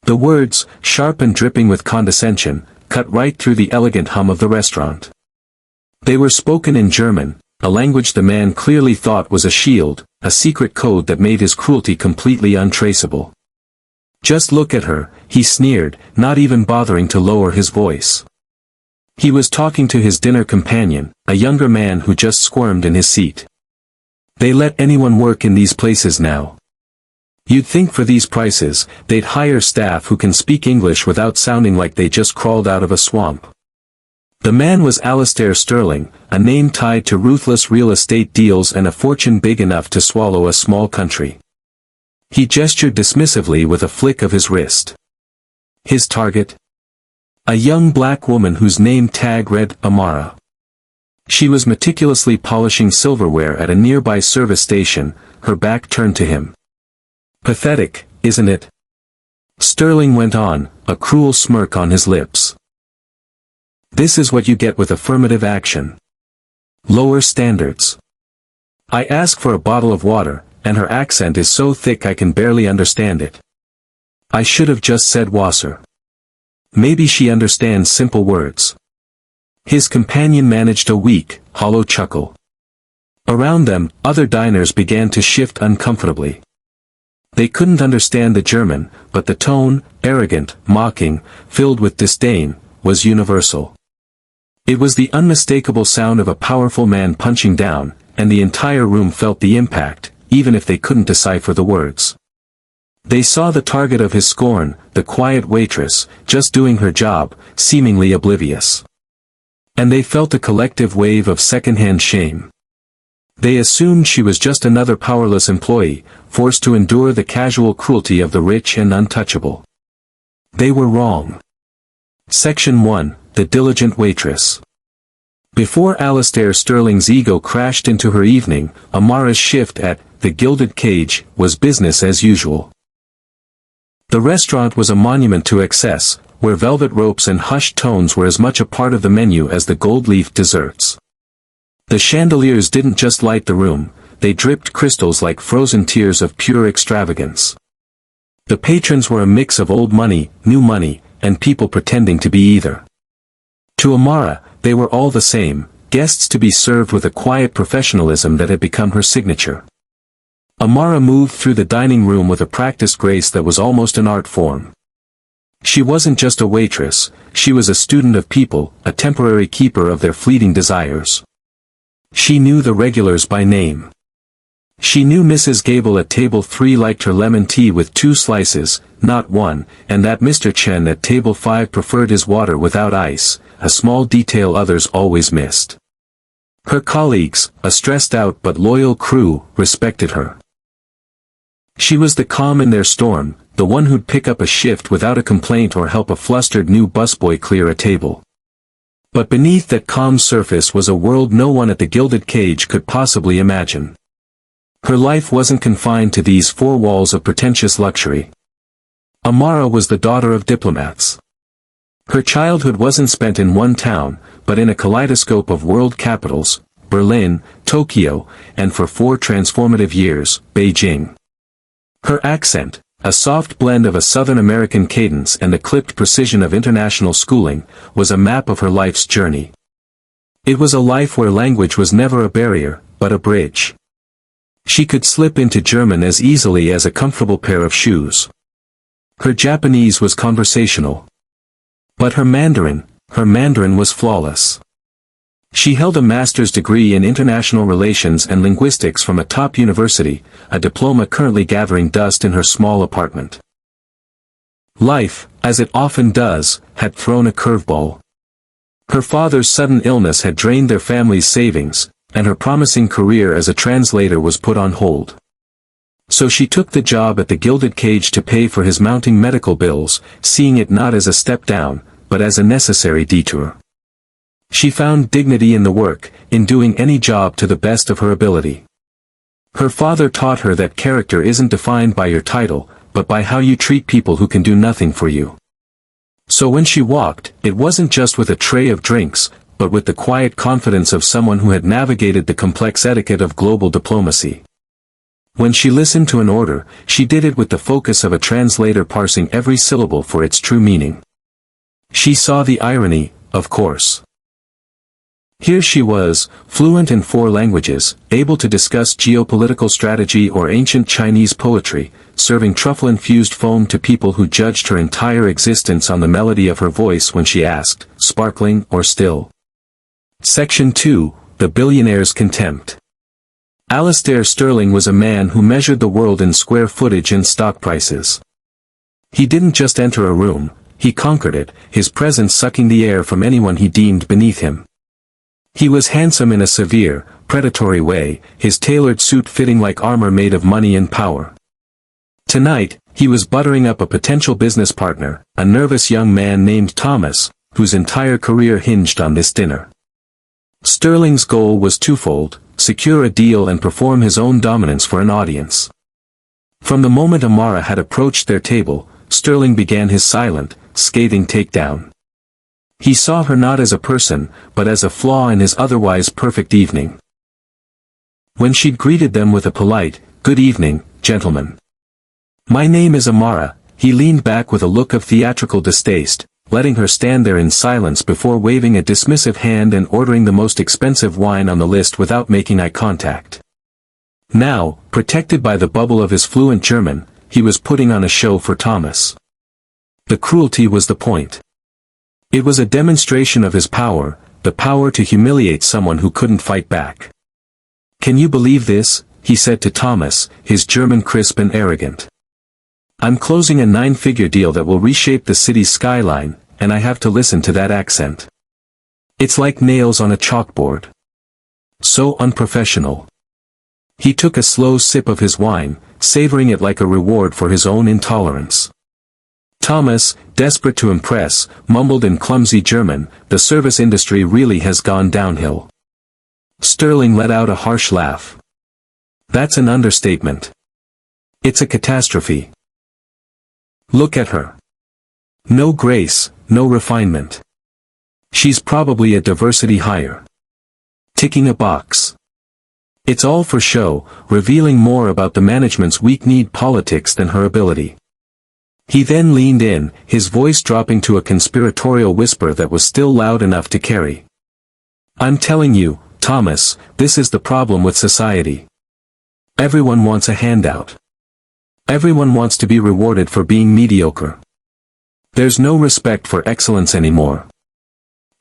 The words, sharp and dripping with condescension, cut right through the elegant hum of the restaurant. They were spoken in German, a language the man clearly thought was a shield, a secret code that made his cruelty completely untraceable. "Just look at her," he sneered, not even bothering to lower his voice. He was talking to his dinner companion, a younger man who just squirmed in his seat. "They let anyone work in these places now. You'd think for these prices, they'd hire staff who can speak English without sounding like they just crawled out of a swamp." The man was Alistair Sterling, a name tied to ruthless real estate deals and a fortune big enough to swallow a small country. He gestured dismissively with a flick of his wrist. His target? A young black woman whose name tag read Amara. She was meticulously polishing silverware at a nearby service station, her back turned to him. "Pathetic, isn't it?" Sterling went on, a cruel smirk on his lips. "This is what you get with affirmative action. Lower standards. I ask for a bottle of water, and her accent is so thick I can barely understand it. I should have just said Wasser. Maybe she understands simple words." His companion managed a weak, hollow chuckle. Around them, other diners began to shift uncomfortably. They couldn't understand the German, but the tone, arrogant, mocking, filled with disdain, was universal. It was the unmistakable sound of a powerful man punching down, and the entire room felt the impact, even if they couldn't decipher the words. They saw the target of his scorn, the quiet waitress, just doing her job, seemingly oblivious. And they felt a collective wave of secondhand shame. They assumed she was just another powerless employee, forced to endure the casual cruelty of the rich and untouchable. They were wrong. Section 1, The Diligent Waitress. Before Alistair Sterling's ego crashed into her evening, Amara's shift at The Gilded Cage was business as usual. The restaurant was a monument to excess, where velvet ropes and hushed tones were as much a part of the menu as the gold-leaf desserts. The chandeliers didn't just light the room, they dripped crystals like frozen tears of pure extravagance. The patrons were a mix of old money, new money, and people pretending to be either. To Amara, they were all the same, guests to be served with a quiet professionalism that had become her signature. Amara moved through the dining room with a practiced grace that was almost an art form. She wasn't just a waitress, she was a student of people, a temporary keeper of their fleeting desires. She knew the regulars by name. She knew Mrs. Gable at table 3 liked her lemon tea with 2 slices, not 1, and that Mr. Chen at table 5 preferred his water without ice, a small detail others always missed. Her colleagues, a stressed-out but loyal crew, respected her. She was the calm in their storm, the one who'd pick up a shift without a complaint or help a flustered new busboy clear a table. But beneath that calm surface was a world no one at the Gilded Cage could possibly imagine. Her life wasn't confined to these 4 walls of pretentious luxury. Amara was the daughter of diplomats. Her childhood wasn't spent in one town, but in a kaleidoscope of world capitals, Berlin, Tokyo, and for 4 transformative years, Beijing. Her accent, a soft blend of a Southern American cadence and the clipped precision of international schooling, was a map of her life's journey. It was a life where language was never a barrier, but a bridge. She could slip into German as easily as a comfortable pair of shoes. Her Japanese was conversational. But her Mandarin was flawless. She held a master's degree in international relations and linguistics from a top university, a diploma currently gathering dust in her small apartment. Life, as it often does, had thrown a curveball. Her father's sudden illness had drained their family's savings, and her promising career as a translator was put on hold. So she took the job at the Gilded Cage to pay for his mounting medical bills, seeing it not as a step down, but as a necessary detour. She found dignity in the work, in doing any job to the best of her ability. Her father taught her that character isn't defined by your title, but by how you treat people who can do nothing for you. So when she walked, it wasn't just with a tray of drinks, but with the quiet confidence of someone who had navigated the complex etiquette of global diplomacy. When she listened to an order, she did it with the focus of a translator parsing every syllable for its true meaning. She saw the irony, of course. Here she was, fluent in 4 languages, able to discuss geopolitical strategy or ancient Chinese poetry, serving truffle-infused foam to people who judged her entire existence on the melody of her voice when she asked, sparkling or still. Section 2, The Billionaire's Contempt. Alistair Sterling was a man who measured the world in square footage and stock prices. He didn't just enter a room, he conquered it, his presence sucking the air from anyone he deemed beneath him. He was handsome in a severe, predatory way, his tailored suit fitting like armor made of money and power. Tonight, he was buttering up a potential business partner, a nervous young man named Thomas, whose entire career hinged on this dinner. Sterling's goal was twofold: secure a deal and perform his own dominance for an audience. From the moment Amara had approached their table, Sterling began his silent, scathing takedown. He saw her not as a person, but as a flaw in his otherwise perfect evening. When she'd greeted them with a polite, "Good evening, gentlemen. My name is Amara," he leaned back with a look of theatrical distaste, letting her stand there in silence before waving a dismissive hand and ordering the most expensive wine on the list without making eye contact. Now, protected by the bubble of his fluent German, he was putting on a show for Thomas. The cruelty was the point. It was a demonstration of his power, the power to humiliate someone who couldn't fight back. "Can you believe this?" he said to Thomas, his German crisp and arrogant. "I'm closing a 9-figure deal that will reshape the city's skyline, and I have to listen to that accent. It's like nails on a chalkboard. So unprofessional." He took a slow sip of his wine, savoring it like a reward for his own intolerance. Thomas, desperate to impress, mumbled in clumsy German, "The service industry really has gone downhill." Sterling let out a harsh laugh. "That's an understatement. It's a catastrophe. Look at her. No grace, no refinement. She's probably a diversity hire. Ticking a box. It's all for show, revealing more about the management's weak-kneed politics than her ability." He then leaned in, his voice dropping to a conspiratorial whisper that was still loud enough to carry. "I'm telling you, Thomas, this is the problem with society. Everyone wants a handout. Everyone wants to be rewarded for being mediocre. There's no respect for excellence anymore."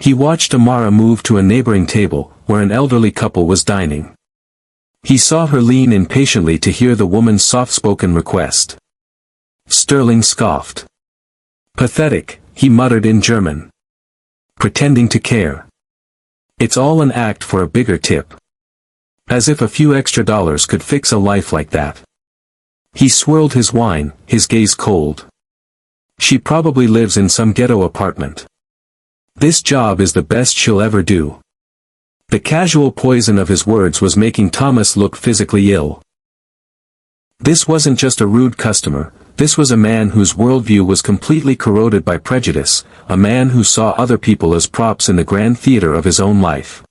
He watched Amara move to a neighboring table, where an elderly couple was dining. He saw her lean in patiently to hear the woman's soft-spoken request. Sterling scoffed. "Pathetic," he muttered in German. "Pretending to care. It's all an act for a bigger tip. As if a few extra dollars could fix a life like that." He swirled his wine, his gaze cold. "She probably lives in some ghetto apartment. This job is the best she'll ever do." The casual poison of his words was making Thomas look physically ill. This wasn't just a rude customer, this was a man whose worldview was completely corroded by prejudice, a man who saw other people as props in the grand theater of his own life.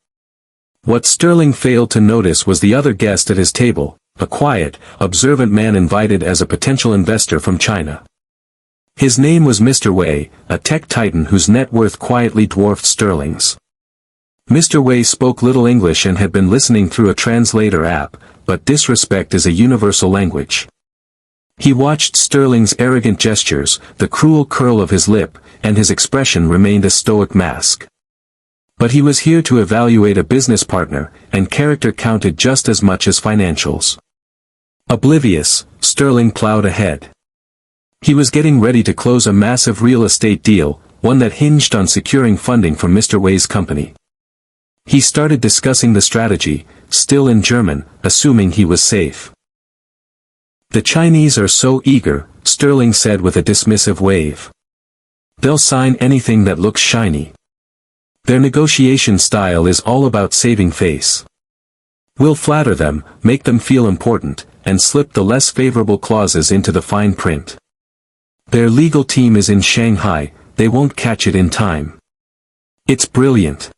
What Sterling failed to notice was the other guest at his table, a quiet, observant man invited as a potential investor from China. His name was Mr. Wei, a tech titan whose net worth quietly dwarfed Sterling's. Mr. Wei spoke little English and had been listening through a translator app, but disrespect is a universal language. He watched Sterling's arrogant gestures, the cruel curl of his lip, and his expression remained a stoic mask. But he was here to evaluate a business partner, and character counted just as much as financials. Oblivious, Sterling plowed ahead. He was getting ready to close a massive real estate deal, one that hinged on securing funding from Mr. Wei's company. He started discussing the strategy, still in German, assuming he was safe. "The Chinese are so eager," Sterling said with a dismissive wave. "They'll sign anything that looks shiny. Their negotiation style is all about saving face. We'll flatter them, make them feel important, and slip the less favorable clauses into the fine print. Their legal team is in Shanghai, they won't catch it in time. It's brilliant."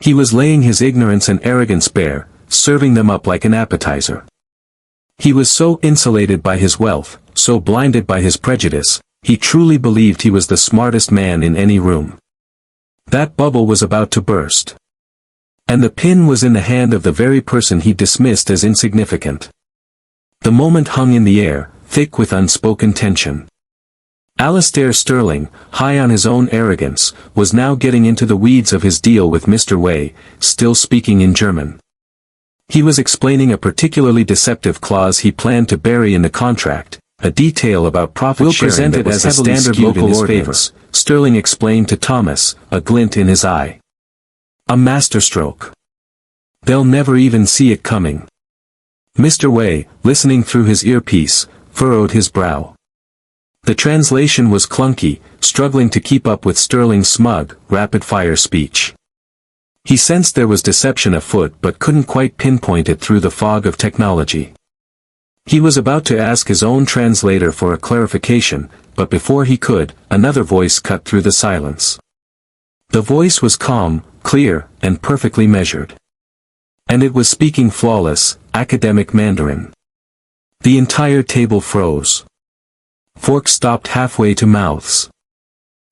He was laying his ignorance and arrogance bare, serving them up like an appetizer. He was so insulated by his wealth, so blinded by his prejudice, he truly believed he was the smartest man in any room. That bubble was about to burst. And the pin was in the hand of the very person he dismissed as insignificant. The moment hung in the air, thick with unspoken tension. Alistair Sterling, high on his own arrogance, was now getting into the weeds of his deal with Mr. Wei, still speaking in German. He was explaining a particularly deceptive clause he planned to bury in the contract, a detail about profit sharing that was as a standard local ordinance. Sterling explained to Thomas, a glint in his eye. A masterstroke. They'll never even see it coming. Mr. Wei, listening through his earpiece, furrowed his brow. The translation was clunky, struggling to keep up with Sterling's smug, rapid-fire speech. He sensed there was deception afoot but couldn't quite pinpoint it through the fog of technology. He was about to ask his own translator for a clarification, but before he could, another voice cut through the silence. The voice was calm, clear, and perfectly measured. And it was speaking flawless, academic Mandarin. The entire table froze. Forks stopped halfway to mouths.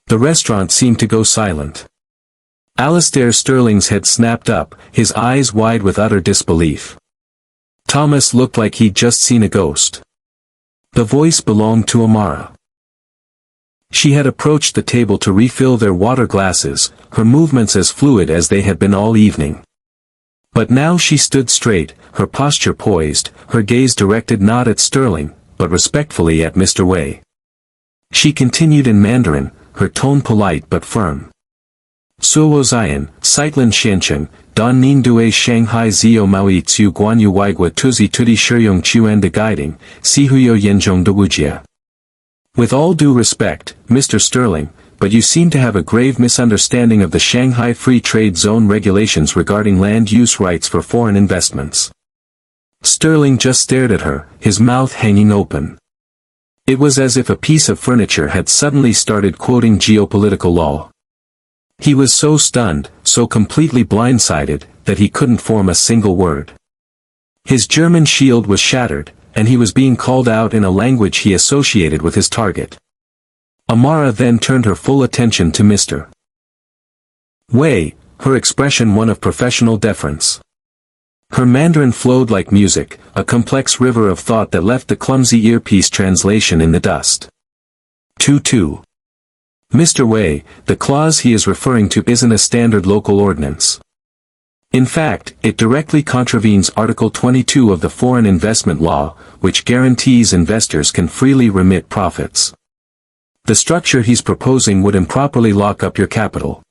The restaurant seemed to go silent. Alistair Sterling's head snapped up, his eyes wide with utter disbelief. Thomas looked like he'd just seen a ghost. The voice belonged to Amara. She had approached the table to refill their water glasses, her movements as fluid as they had been all evening. But now she stood straight, her posture poised, her gaze directed not at Sterling, but respectfully at Mr. Wei. She continued in Mandarin, her tone polite but firm. Suo Zion, Saitlin Shancheng, Don Nin Due Shanghai Zio Maui Tsu Guanyu Waigua Tuzi Tudi Shuyong Chuan de Guiding, Sihuyo Yenjong de Wujia. With all due respect, Mr. Sterling, but you seem to have a grave misunderstanding of the Shanghai Free Trade Zone regulations regarding land use rights for foreign investments. Sterling just stared at her, his mouth hanging open. It was as if a piece of furniture had suddenly started quoting geopolitical law. He was so stunned, so completely blindsided, that he couldn't form a single word. His German shield was shattered, and he was being called out in a language he associated with his target. Amara then turned her full attention to Mr. Wei, her expression one of professional deference. Her Mandarin flowed like music, a complex river of thought that left the clumsy earpiece translation in the dust. 2-2. Mr. Wei, the clause he is referring to isn't a standard local ordinance. In fact, it directly contravenes Article 22 of the Foreign Investment Law, which guarantees investors can freely remit profits. The structure he's proposing would improperly lock up your capital.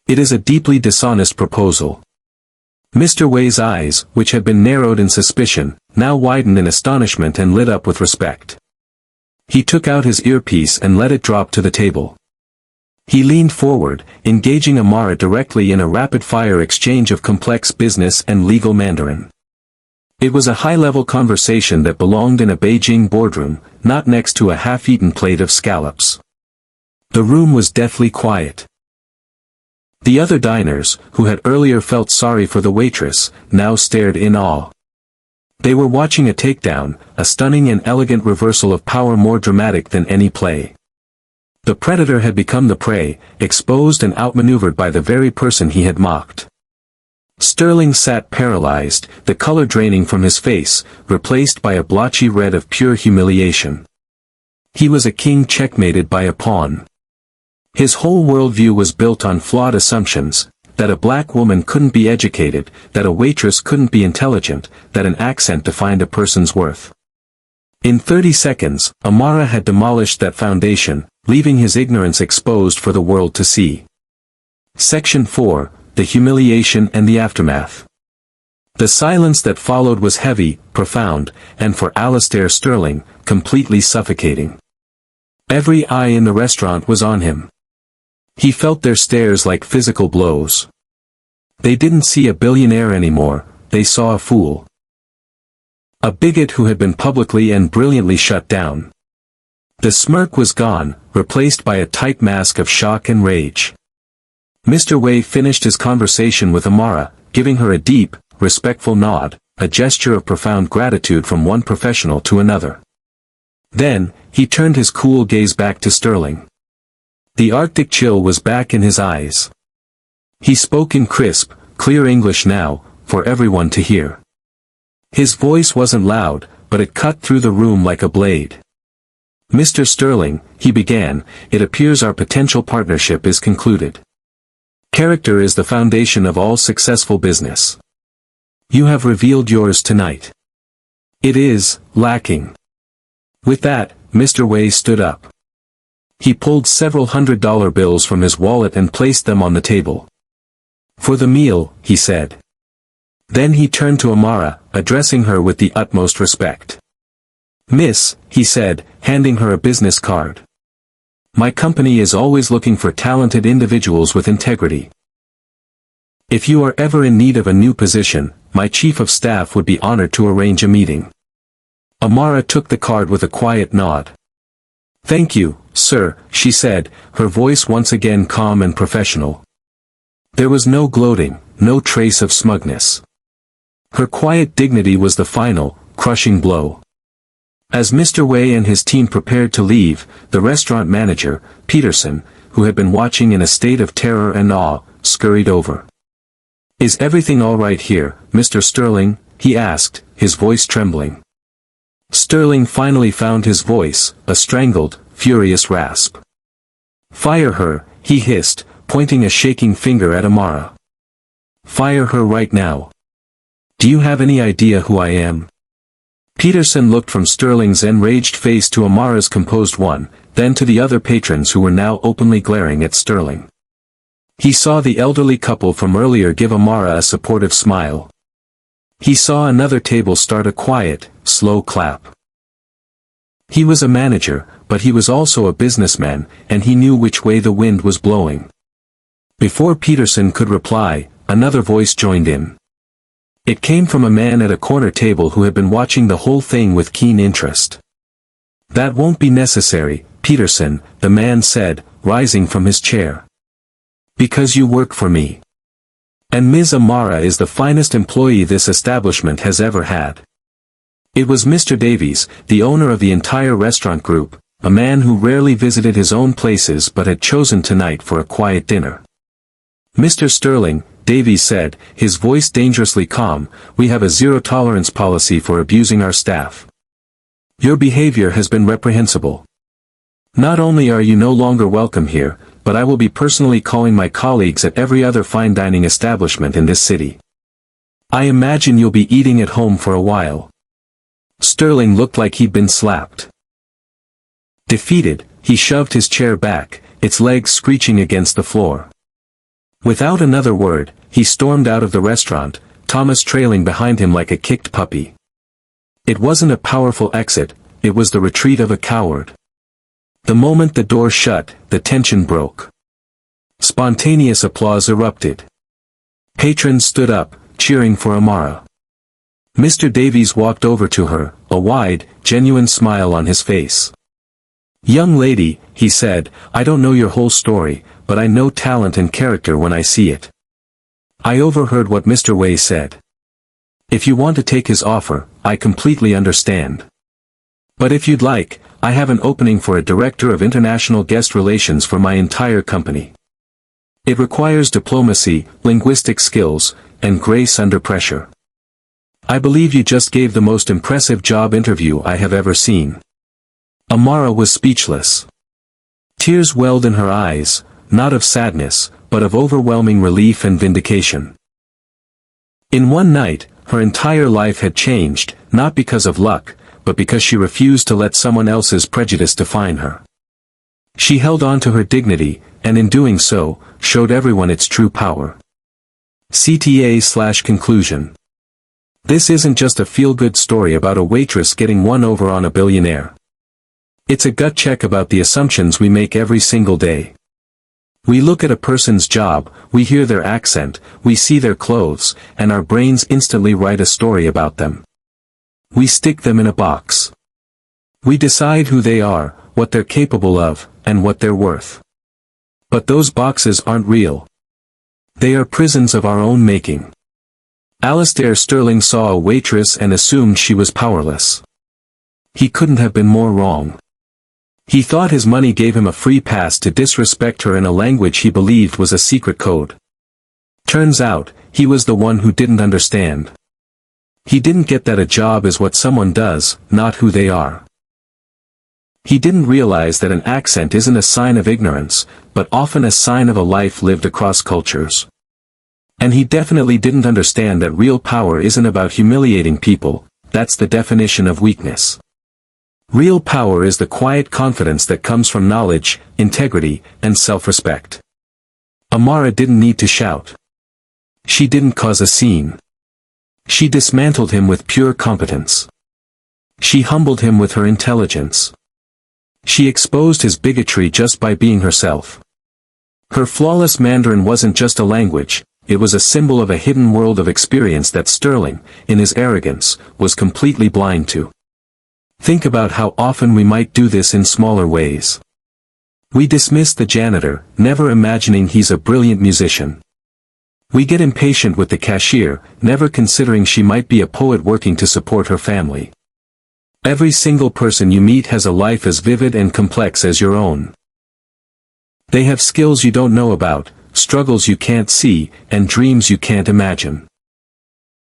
It is a deeply dishonest proposal. Mr. Wei's eyes, which had been narrowed in suspicion, now widened in astonishment and lit up with respect. He took out his earpiece and let it drop to the table. He leaned forward, engaging Amara directly in a rapid-fire exchange of complex business and legal Mandarin. It was a high-level conversation that belonged in a Beijing boardroom, not next to a half-eaten plate of scallops. The room was deathly quiet. The other diners, who had earlier felt sorry for the waitress, now stared in awe. They were watching a takedown, a stunning and elegant reversal of power more dramatic than any play. The predator had become the prey, exposed and outmaneuvered by the very person he had mocked. Sterling sat paralyzed, the color draining from his face, replaced by a blotchy red of pure humiliation. He was a king checkmated by a pawn. His whole worldview was built on flawed assumptions, that a black woman couldn't be educated, that a waitress couldn't be intelligent, that an accent defined a person's worth. In 30 seconds, Amara had demolished that foundation, leaving his ignorance exposed for the world to see. Section 4, The Humiliation and the Aftermath. The silence that followed was heavy, profound, and for Alistair Sterling, completely suffocating. Every eye in the restaurant was on him. He felt their stares like physical blows. They didn't see a billionaire anymore, they saw a fool. A bigot who had been publicly and brilliantly shut down. The smirk was gone, replaced by a tight mask of shock and rage. Mr. Wei finished his conversation with Amara, giving her a deep, respectful nod, a gesture of profound gratitude from one professional to another. Then, he turned his cool gaze back to Sterling. The Arctic chill was back in his eyes. He spoke in crisp, clear English now, for everyone to hear. His voice wasn't loud, but it cut through the room like a blade. "Mr. Sterling," he began, "it appears our potential partnership is concluded. Character is the foundation of all successful business. You have revealed yours tonight. It is lacking." With that, Mr. Wei stood up. He pulled several $100 bills from his wallet and placed them on the table. "For the meal," he said. Then he turned to Amara, addressing her with the utmost respect. "Miss," he said, handing her a business card. "My company is always looking for talented individuals with integrity. If you are ever in need of a new position, my chief of staff would be honored to arrange a meeting." Amara took the card with a quiet nod. "Thank you, sir," she said, her voice once again calm and professional. There was no gloating, no trace of smugness. Her quiet dignity was the final, crushing blow. As Mr. Wei and his team prepared to leave, the restaurant manager, Peterson, who had been watching in a state of terror and awe, scurried over. "Is everything all right here, Mr. Sterling?" he asked, his voice trembling. Sterling finally found his voice, a strangled, furious rasp. "Fire her," he hissed, pointing a shaking finger at Amara. "Fire her right now. Do you have any idea who I am?" Peterson looked from Sterling's enraged face to Amara's composed one, then to the other patrons who were now openly glaring at Sterling. He saw the elderly couple from earlier give Amara a supportive smile. He saw another table start a quiet, slow clap. He was a manager, but he was also a businessman, and he knew which way the wind was blowing. Before Peterson could reply, another voice joined in. It came from a man at a corner table who had been watching the whole thing with keen interest. "That won't be necessary, Peterson," the man said, rising from his chair. "Because you work for me. And Ms. Amara is the finest employee this establishment has ever had." It was Mr. Davies, the owner of the entire restaurant group, a man who rarely visited his own places but had chosen tonight for a quiet dinner. "Mr. Sterling," Davies said, his voice dangerously calm, "we have a zero-tolerance policy for abusing our staff. Your behavior has been reprehensible. Not only are you no longer welcome here, but I will be personally calling my colleagues at every other fine dining establishment in this city. I imagine you'll be eating at home for a while." Sterling looked like he'd been slapped. Defeated, he shoved his chair back, its legs screeching against the floor. Without another word, he stormed out of the restaurant, Thomas trailing behind him like a kicked puppy. It wasn't a powerful exit, it was the retreat of a coward. The moment the door shut, the tension broke. Spontaneous applause erupted. Patrons stood up, cheering for Amara. Mr. Davies walked over to her, a wide, genuine smile on his face. "Young lady," he said, "I don't know your whole story, but I know talent and character when I see it. I overheard what Mr. Wei said. If you want to take his offer, I completely understand. But if you'd like, I have an opening for a director of international guest relations for my entire company. It requires diplomacy, linguistic skills, and grace under pressure. I believe you just gave the most impressive job interview I have ever seen." Amara was speechless. Tears welled in her eyes, not of sadness, but of overwhelming relief and vindication. In one night, her entire life had changed, not because of luck, but because she refused to let someone else's prejudice define her. She held on to her dignity, and in doing so, showed everyone its true power. CTA/conclusion. This isn't just a feel-good story about a waitress getting one over on a billionaire. It's a gut check about the assumptions we make every single day. We look at a person's job, we hear their accent, we see their clothes, and our brains instantly write a story about them. We stick them in a box. We decide who they are, what they're capable of, and what they're worth. But those boxes aren't real. They are prisons of our own making. Alistair Sterling saw a waitress and assumed she was powerless. He couldn't have been more wrong. He thought his money gave him a free pass to disrespect her in a language he believed was a secret code. Turns out, he was the one who didn't understand. He didn't get that a job is what someone does, not who they are. He didn't realize that an accent isn't a sign of ignorance, but often a sign of a life lived across cultures. And he definitely didn't understand that real power isn't about humiliating people, that's the definition of weakness. Real power is the quiet confidence that comes from knowledge, integrity, and self-respect. Amara didn't need to shout. She didn't cause a scene. She dismantled him with pure competence. She humbled him with her intelligence. She exposed his bigotry just by being herself. Her flawless Mandarin wasn't just a language, it was a symbol of a hidden world of experience that Sterling, in his arrogance, was completely blind to. Think about how often we might do this in smaller ways. We dismiss the janitor, never imagining he's a brilliant musician. We get impatient with the cashier, never considering she might be a poet working to support her family. Every single person you meet has a life as vivid and complex as your own. They have skills you don't know about, struggles you can't see, and dreams you can't imagine.